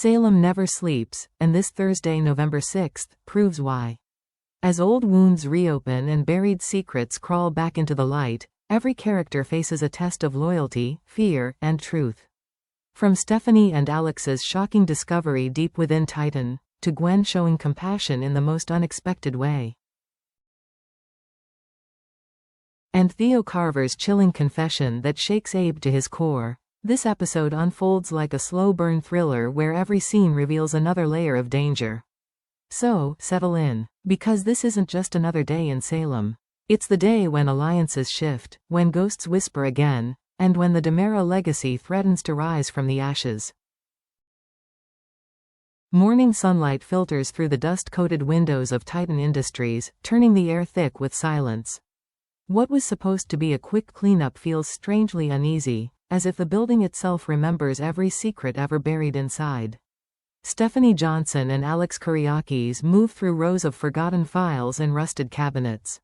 Salem never sleeps, and this Thursday, November 6th, proves why. As old wounds reopen and buried secrets crawl back into the light, every character faces a test of loyalty, fear, and truth. From Stephanie and Alex's shocking discovery deep within Titan, to Gwen showing compassion in the most unexpected way. And Theo Carver's chilling confession that shakes Abe to his core. This episode unfolds like a slow-burn thriller where every scene reveals another layer of danger. So, settle in. Because this isn't just another day in Salem. It's the day when alliances shift, when ghosts whisper again, and when the DiMera legacy threatens to rise from the ashes. Morning sunlight filters through the dust-coated windows of Titan Industries, turning the air thick with silence. What was supposed to be a quick cleanup feels strangely uneasy, as if the building itself remembers every secret ever buried inside. Stephanie Johnson and Alex Kuriakis move through rows of forgotten files and rusted cabinets.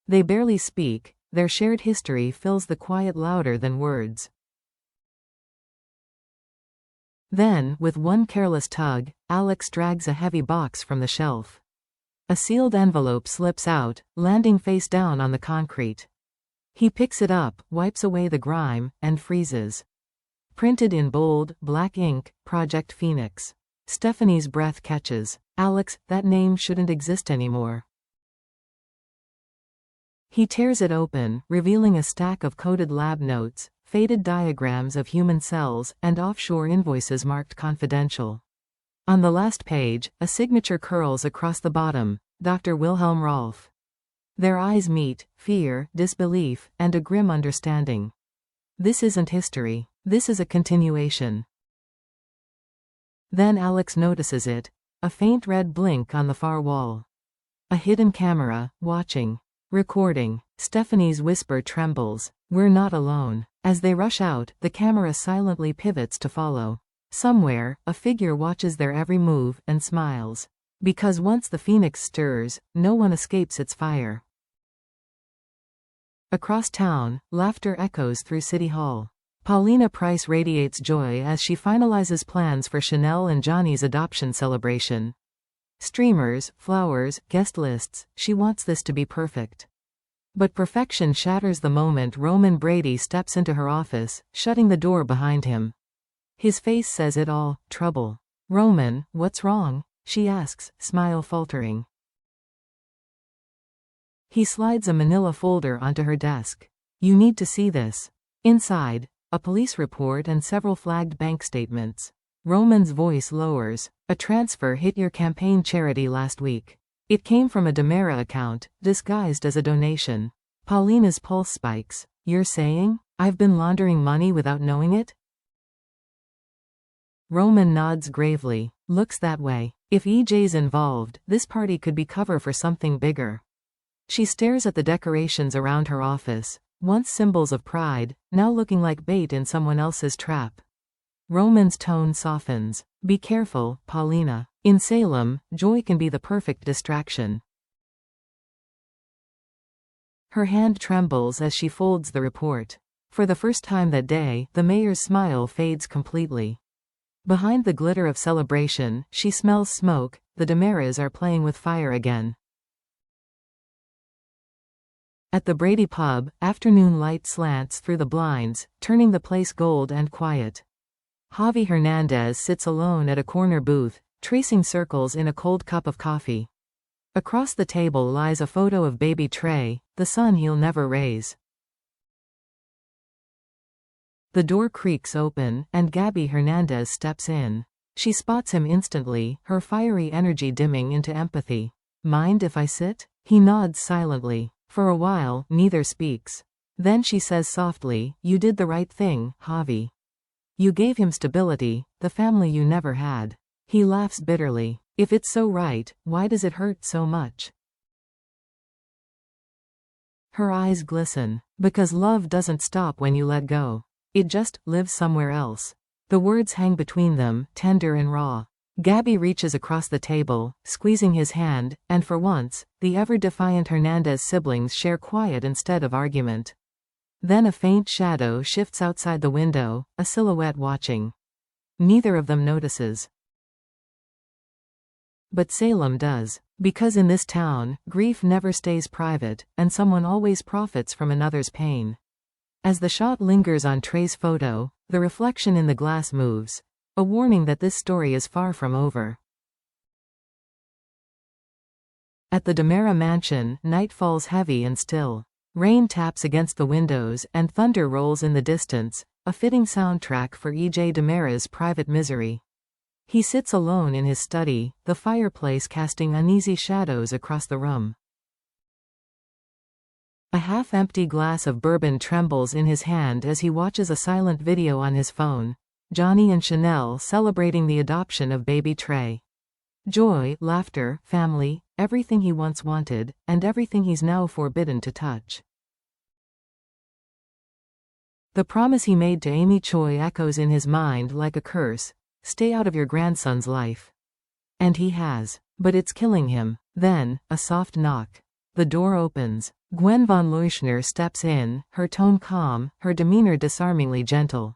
They barely speak, their shared history fills the quiet louder than words. Then, with one careless tug, Alex drags a heavy box from the shelf. A sealed envelope slips out, landing face down on the concrete. He picks it up, wipes away the grime, and freezes. Printed in bold, black ink, Project Phoenix. Stephanie's breath catches. Alex, that name shouldn't exist anymore. He tears it open, revealing a stack of coded lab notes, faded diagrams of human cells, and offshore invoices marked confidential. On the last page, a signature curls across the bottom, Dr. Wilhelm Rolf. Their eyes meet, fear, disbelief, and a grim understanding. This isn't history. This is a continuation. Then Alex notices it, a faint red blink on the far wall. A hidden camera, watching. Recording. Stephanie's whisper trembles. We're not alone. As they rush out, the camera silently pivots to follow. Somewhere, a figure watches their every move and smiles. Because once the phoenix stirs, no one escapes its fire. Across town, laughter echoes through City Hall. Paulina Price radiates joy as she finalizes plans for Chanel and Johnny's adoption celebration. Streamers, flowers, guest lists, she wants this to be perfect. But perfection shatters the moment Roman Brady steps into her office, shutting the door behind him. His face says it all, trouble. Roman, what's wrong? She asks, smile faltering. He slides a manila folder onto her desk. You need to see this. Inside, a police report and several flagged bank statements. Roman's voice lowers. A transfer hit your campaign charity last week. It came from a DiMera account, disguised as a donation. Paulina's pulse spikes. You're saying? I've been laundering money without knowing it? Roman nods gravely. Looks that way. If EJ's involved, this party could be cover for something bigger. She stares at the decorations around her office, once symbols of pride, now looking like bait in someone else's trap. Roman's tone softens. Be careful, Paulina. In Salem, joy can be the perfect distraction. Her hand trembles as she folds the report. For the first time that day, the mayor's smile fades completely. Behind the glitter of celebration, she smells smoke. The DiMeras are playing with fire again. At the Brady Pub, afternoon light slants through the blinds, turning the place gold and quiet. Javi Hernandez sits alone at a corner booth, tracing circles in a cold cup of coffee. Across the table lies a photo of baby Trey, the son he'll never raise. The door creaks open, and Gabby Hernandez steps in. She spots him instantly, her fiery energy dimming into empathy. Mind if I sit? He nods silently. For a while, neither speaks. Then she says softly, You did the right thing, Javi. You gave him stability, the family you never had. He laughs bitterly. If it's so right, why does it hurt so much? Her eyes glisten. Because love doesn't stop when you let go. It just lives somewhere else. The words hang between them, tender and raw. Gabby reaches across the table, squeezing his hand, and for once, the ever-defiant Hernandez siblings share quiet instead of argument. Then a faint shadow shifts outside the window, a silhouette watching. Neither of them notices. But Salem does. Because in this town, grief never stays private, and someone always profits from another's pain. As the shot lingers on Trey's photo, the reflection in the glass moves, a warning that this story is far from over. At the DiMera mansion, night falls heavy and still. Rain taps against the windows and thunder rolls in the distance, a fitting soundtrack for E.J. DiMera's private misery. He sits alone in his study, the fireplace casting uneasy shadows across the room. A half-empty glass of bourbon trembles in his hand as he watches a silent video on his phone. Johnny and Chanel celebrating the adoption of baby Trey. Joy, laughter, family, everything he once wanted, and everything he's now forbidden to touch. The promise he made to Amy Choi echoes in his mind like a curse: stay out of your grandson's life. And he has. But it's killing him. Then, a soft knock. The door opens. Gwen von Leuschner steps in, her tone calm, her demeanor disarmingly gentle.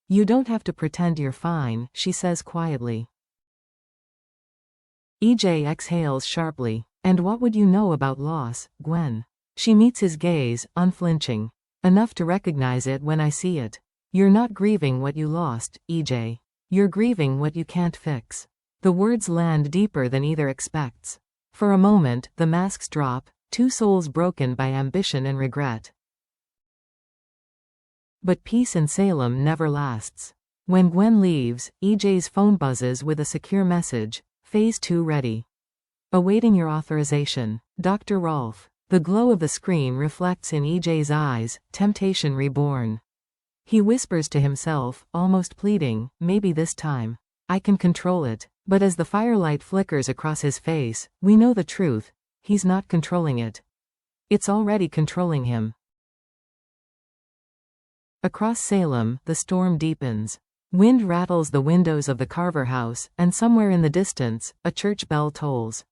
"You don't have to pretend you're fine," she says quietly. EJ exhales sharply. "And what would you know about loss, Gwen?" She meets his gaze, unflinching. "Enough to recognize it when I see it. You're not grieving what you lost, EJ. You're grieving what you can't fix." The words land deeper than either expects. For a moment, the masks drop, two souls broken by ambition and regret. But peace in Salem never lasts. When Gwen leaves, EJ's phone buzzes with a secure message: Phase 2 ready. Awaiting your authorization, Dr. Rolfe. The glow of the screen reflects in EJ's eyes, temptation reborn. He whispers to himself, almost pleading, "Maybe this time. I can control it." But as the firelight flickers across his face, we know the truth: he's not controlling it. It's already controlling him. Across Salem, the storm deepens. Wind rattles the windows of the Carver house, and somewhere in the distance, a church bell tolls.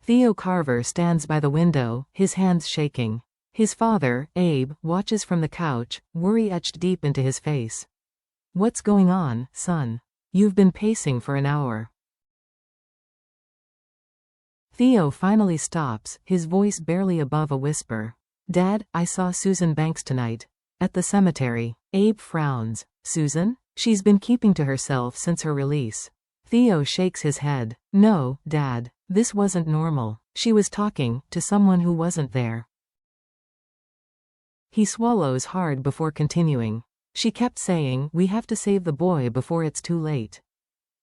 Theo Carver stands by the window, his hands shaking. His father, Abe, watches from the couch, worry etched deep into his face. "What's going on, son? You've been pacing for an hour." Theo finally stops, his voice barely above a whisper. "Dad, I saw Susan Banks tonight. At the cemetery." Abe frowns. "Susan? She's been keeping to herself since her release." Theo shakes his head. "No, Dad. This wasn't normal. She was talking to someone who wasn't there." He swallows hard before continuing. "She kept saying, 'We have to save the boy before it's too late.'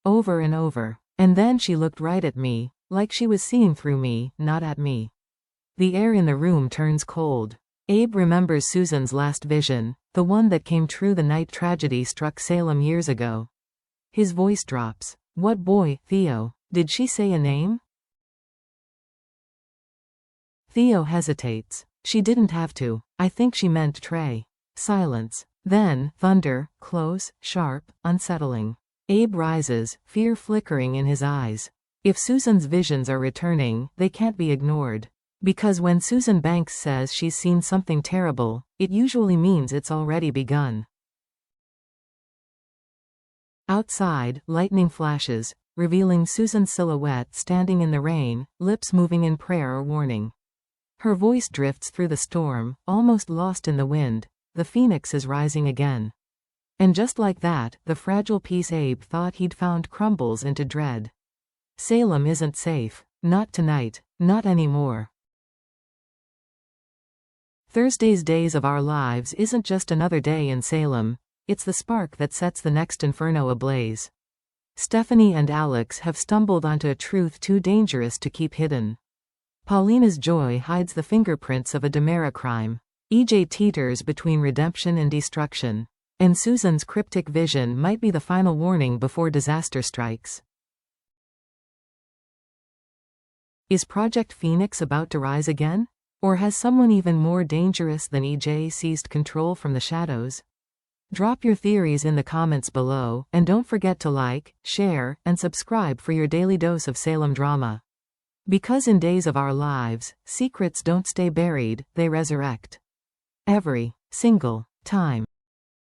Over and over. And then she looked right at me, like she was seeing through me, not at me." The air in the room turns cold. Abe remembers Susan's last vision, the one that came true the night tragedy struck Salem years ago. His voice drops. "What boy, Theo? Did she say a name?" Theo hesitates. "She didn't have to. I think she meant Trey." Silence. Then, thunder, close, sharp, unsettling. Abe rises, fear flickering in his eyes. If Susan's visions are returning, they can't be ignored. Because when Susan Banks says she's seen something terrible, it usually means it's already begun. Outside, lightning flashes, revealing Susan's silhouette standing in the rain, lips moving in prayer or warning. Her voice drifts through the storm, almost lost in the wind. The phoenix is rising again. And just like that, the fragile peace Abe thought he'd found crumbles into dread. Salem isn't safe. Not tonight. Not anymore. Thursday's Days of Our Lives isn't just another day in Salem. It's the spark that sets the next inferno ablaze. Stephanie and Alex have stumbled onto a truth too dangerous to keep hidden. Paulina's joy hides the fingerprints of a DiMera crime. EJ teeters between redemption and destruction. And Susan's cryptic vision might be the final warning before disaster strikes. Is Project Phoenix about to rise again? Or has someone even more dangerous than EJ seized control from the shadows? Drop your theories in the comments below, and don't forget to like, share, and subscribe for your daily dose of Salem drama. Because in Days of Our Lives, secrets don't stay buried, they resurrect. Every single time.